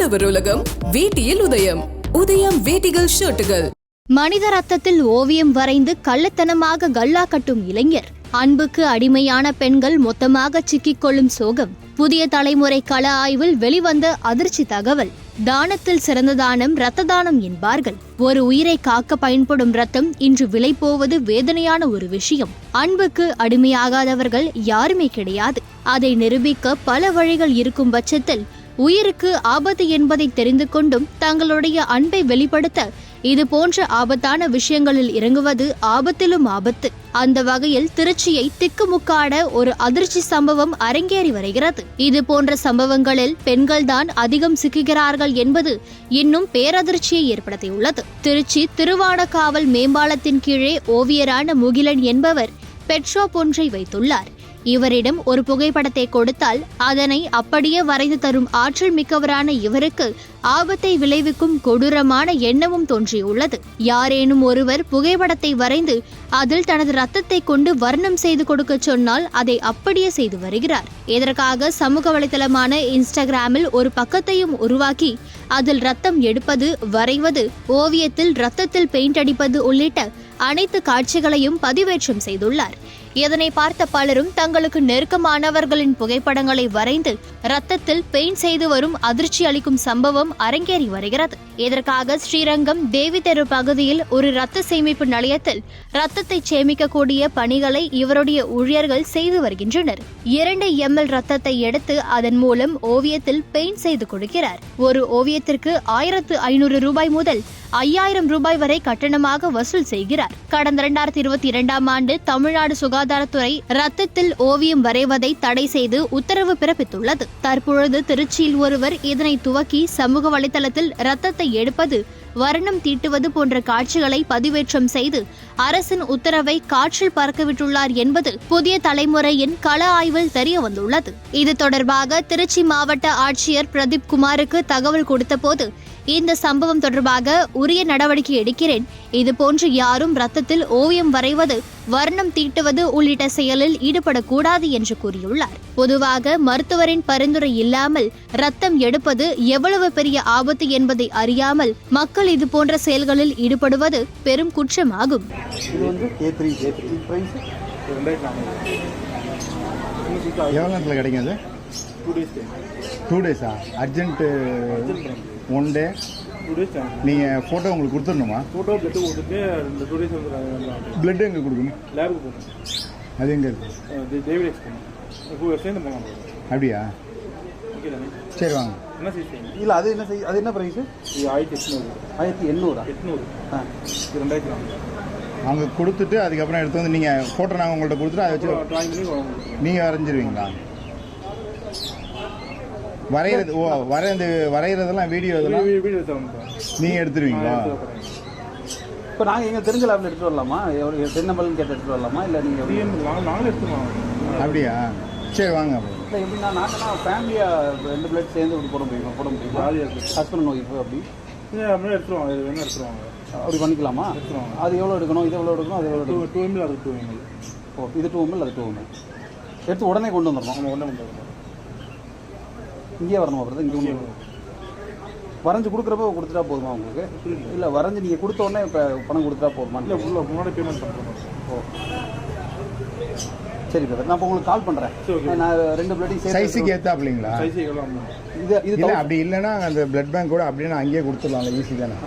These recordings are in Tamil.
ஆடவர் உலகம் வேட்டியில் உதயம். உதயம் வேட்டிகள் ஷர்ட்டுகள். மனித ரத்தத்தில் ஓவியம் வரைந்து கள்ளத்தனமாக கல்லா கட்டும் இளைஞர். அன்புக்கு அடிமையான பெண்கள் மொத்தமாக சிக்கிக்கொள்ளும் சோகம். புதிய தலைமுறை கள ஆய்வில் வெளிவந்த அதிர்ச்சி தகவல். தானத்தில் சிறந்த தானம் இரத்த தானம் என்பார்கள். ஒரு உயிரை காக்க பயன்படும் ரத்தம் இன்று விலை போவது வேதனையான ஒரு விஷயம். அன்புக்கு அடிமையாகாதவர்கள் யாருமே கிடையாது. அதை நிரூபிக்க பல வழிகள் இருக்கும் பட்சத்தில் உயிருக்கு ஆபத்து என்பதை தெரிந்து கொண்டும் தங்களுடைய அன்பை வெளிப்படுத்த இது போன்ற ஆபத்தான விஷயங்களில் இறங்குவது ஆபத்திலும் ஆபத்து. அந்த வகையில் திருச்சியை திக்குமுக்காட ஒரு அதிர்ச்சி சம்பவம் அரங்கேறி வருகிறது. இது போன்ற சம்பவங்களில் பெண்கள்தான் அதிகம் சிக்குகிறார்கள் என்பது இன்னும் பேரதிர்ச்சியை ஏற்படுத்தியுள்ளது. திருச்சி திருவானக்காவல் மேம்பாலத்தின் கீழே ஓவியரான முகிலன் என்பவர் பெட் ஷாப் ஒன்றை வைத்துள்ளார். இவரிடம் ஒரு புகைப்படத்தை கொடுத்தால் அதனை அப்படியே வரைந்து தரும் ஆற்றல் மிக்கவரான இவருக்கு ஆபத்தை விளைவிக்கும் கொடூரமான எண்ணமும் தோன்றியுள்ளது. யாரேனும் ஒருவர் புகைப்படத்தை வரைந்து அதில் தனது ரத்தத்தை கொண்டு வர்ணம் செய்து கொடுக்க சொன்னால் அதை அப்படியே செய்து வருகிறார். இதற்காக சமூக வலைதளமான இன்ஸ்டாகிராமில் ஒரு பக்கத்தையும் உருவாக்கி அதில் ரத்தம் எடுப்பது, வரைவது, ஓவியத்தில் ரத்தத்தில் பெயிண்ட் அடிப்பது உள்ளிட்ட அனைத்து காட்சிகளையும் பதிவேற்றம் செய்துள்ளார். இதனை பார்த்த பலரும் தங்களுக்கு நெருக்கமானவர்களின் புகைப்படங்களை வரைந்து ரத்தத்தில் பெயிண்ட் செய்து வரும் அதிர்ச்சி அளிக்கும் சம்பவம் அரங்கேறி வருகிறது. இதற்காக ஸ்ரீரங்கம் தேவி தெரு பகுதியில் ஒரு ரத்த சேமிப்பு நிலையத்தில் ரத்தத்தை சேமிக்கக்கூடிய பணிகளை இவருடைய ஊழியர்கள் செய்து வருகின்றனர். 2 ml ரத்தத்தை எடுத்து அதன் மூலம் ஓவியத்தில் பெயிண்ட் செய்து கொடுக்கிறார். ஒரு ஓவியத்திற்கு 1500 ரூபாய் முதல் 5000 ரூபாய் வரை கட்டணமாக வசூல் செய்கிறார். கடந்த 2022ஆம் ஆண்டு தமிழ்நாடு சுகாதாரத்துறை ரத்தத்தில் ஓவியம் வரைவதை தடை செய்து உத்தரவு பிறப்பித்துள்ளது. தற்பொழுது திருச்சியில் ஒருவர் இதனை துவக்கி சமூக வலைதளத்தில் ரத்தத்தை எடுப்பது, வர்ணம் தீட்டுவது போன்ற காட்சிகளை பதிவேற்றம் செய்து அரசின் உத்தரவை காற்றில் பறக்கவிட்டுள்ளார் என்பது புதிய தலைமுறையின் கள ஆய்வில் தெரிய வந்துள்ளது. இது தொடர்பாக திருச்சி மாவட்ட ஆட்சியர் பிரதீப் குமாருக்கு தகவல் கொடுத்த போது இந்த சம்பவம் தொடர்பாக உரிய நடவடிக்கை எடுக்கிறேன். இதுபோன்று யாரும் ரத்தத்தில் ஓவியம் வரைவது, வர்ணம் தீட்டுவது உள்ளிட்ட செயலில் ஈடுபடக்கூடாது என்று கூறியுள்ளார். பொதுவாக மருத்துவரின் பரிந்துரை இல்லாமல் ரத்தம் எடுப்பது எவ்வளவு பெரிய ஆபத்து என்பதை அறியாமல் மக்கள் இது போன்ற செயல்களில் ஈடுபடுவது பெரும் குற்றமாகும். ஒன் டே நீங்கள் ஃபோட்டோ உங்களுக்கு கொடுத்துடணுமா? ஃபோட்டோ பிளட்டு கொடுத்துட்டு 2 days பிளட்டு எங்கே கொடுக்கணும்? லேபுக்கு போகணும். அது எங்கே இருக்குது? டேவிட் எக்ஸ்போர்ட் இப்போ சேர்ந்து போகலாம். அப்படியா? ஓகே தானே, சரி வாங்க. என்ன சைஸ்? இல்லை அது என்ன சைஸ்? அது என்ன ப்ரைஸு? இது 1800. 1800. இது 2000. அவங்க கொடுத்துட்டு அதுக்கப்புறம் எடுத்து வந்து நீங்கள் ஃபோட்டோ நாங்கள் உங்கள்கிட்ட கொடுத்துட்டு அதை வச்சு ட்ராயிங் பண்ணி நீங்கள் வரைஞ்சிருவீங்களா? வரைகிறது வரைகிறதெல்லாம் வீடியோ நீங்கள் எடுத்துருவீங்களா? இப்போ நாங்கள் எங்கள் தெரிஞ்ச லேபில் எடுத்துகிட்டு வரலாமா? தென்னம்பல்னு கேட்டு எடுத்துகிட்டு வரலாமா? இல்லை நீங்கள் நாங்களே எடுத்துருவோம். அப்படியா? சரி வாங்க. இல்லை எப்படின்னா நாங்கள் ஃபேமிலியாக 2 பிளட் சேர்ந்து போட முடியுமா? ஹஸ்பண்ட் ஒய்ஃபு அப்படி எடுத்துருவாங்க. இது வேணும் எடுத்துருவாங்க. அப்படி பண்ணிக்கலாமா? அது எவ்வளோ எடுக்கணும், இது எவ்வளோ எடுக்கணும், அது எவ்வளோ எடுக்கணும்? 2 ml, அது 2 ml. ஓ, இது 2 ml, அது 2 ml. எடுத்து உடனே கொண்டு வந்துடணும். நம்ம உடனே கொண்டு வரணும். இங்கேயே வரணுமா? அப்புறம் இங்கே வரைஞ்சி கொடுக்குறப்ப கொடுத்துட்டா போதுமா உங்களுக்கு? இல்லை வரைஞ்சி நீங்கள் கொடுத்த உடனே இப்போ பணம் கொடுத்துட்டா போதுமா? இல்லை, முன்னாடி பேமெண்ட் பண்ணுறோம். ஓ சரி பிரதர், நான் இப்போ உங்களுக்கு கால் பண்ணுறேன். நான் 2 பிளட்டையும் சைஸுக்கு ஏற்றாப்லைங்களா? இது அப்படி இல்லைன்னா அந்த பிளட் பேங்க் கூட அப்படியே நான் அங்கேயே கொடுத்துடலாம்ல, ஈஸி தானே.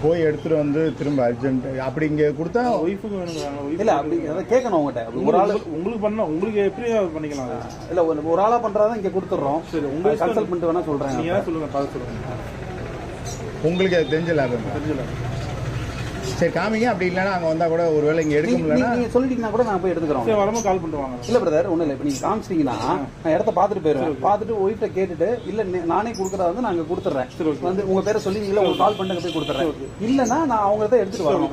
போய் எடுத்துட்டு வந்து திரும்ப அர்ஜென்ட் அப்படி இங்கே கொடுத்தா ஒய்ஃபுக்கு வேணுங்கிறாங்க. இல்லை அப்படி அதை கேட்கணும் உங்கள்கிட்ட. ஒரு ஆள் உங்களுக்கு பண்ணால் உங்களுக்கு எப்படி பண்ணிக்கலாம்? இல்லை ஒரு ஆளாக பண்ணுறதா இங்கே கொடுத்துட்றோம். சரி, உங்களுக்கு கன்சல்ட் பண்ணிட்டு வேணா சொல்கிறேன். நீங்கள் சொல்லுங்கள், பார்த்து சொல்லுங்கள். உங்களுக்கு அது தெரிஞ்ச லேபம்? தெரிஞ்ச லேபம். சரி காமிங்க. அப்படி இல்லைன்னா அங்கே வந்தால் கூட ஒரு வேளை இங்கே எடுக்க முடியலன்னா நீங்கள் சொல்லிட்டீங்கன்னா கூட நான் போய் எடுத்துக்கிறோம். சரி, வரமா கால் பண்ணுவாங்க. இல்லை பிரதர், ஒன்றும் இல்லை. இப்போ நீங்கள் காமிச்சிட்டிங்கன்னா நான் இடத்த பார்த்துட்டு போயிடுவேன். பார்த்துட்டு ஒய்ஃப்ட்ட கேட்டுட்டு இல்லை நானே கொடுக்குறதா வந்து நாங்கள் கொடுத்துட்றேன். வந்து உங்கள் பேரை சொல்லி நீங்களே உங்களுக்கு கால் பண்ணிட்டு போய் கொடுத்துட்றேன். இல்லைன்னா நான் அவங்க தான் எடுத்துகிட்டு வரணும்.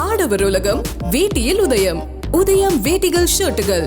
ஆடவர் உலகம் வேட்டியில் உதயம். உதயம் வேட்டிகள் ஷர்ட்டுகள்.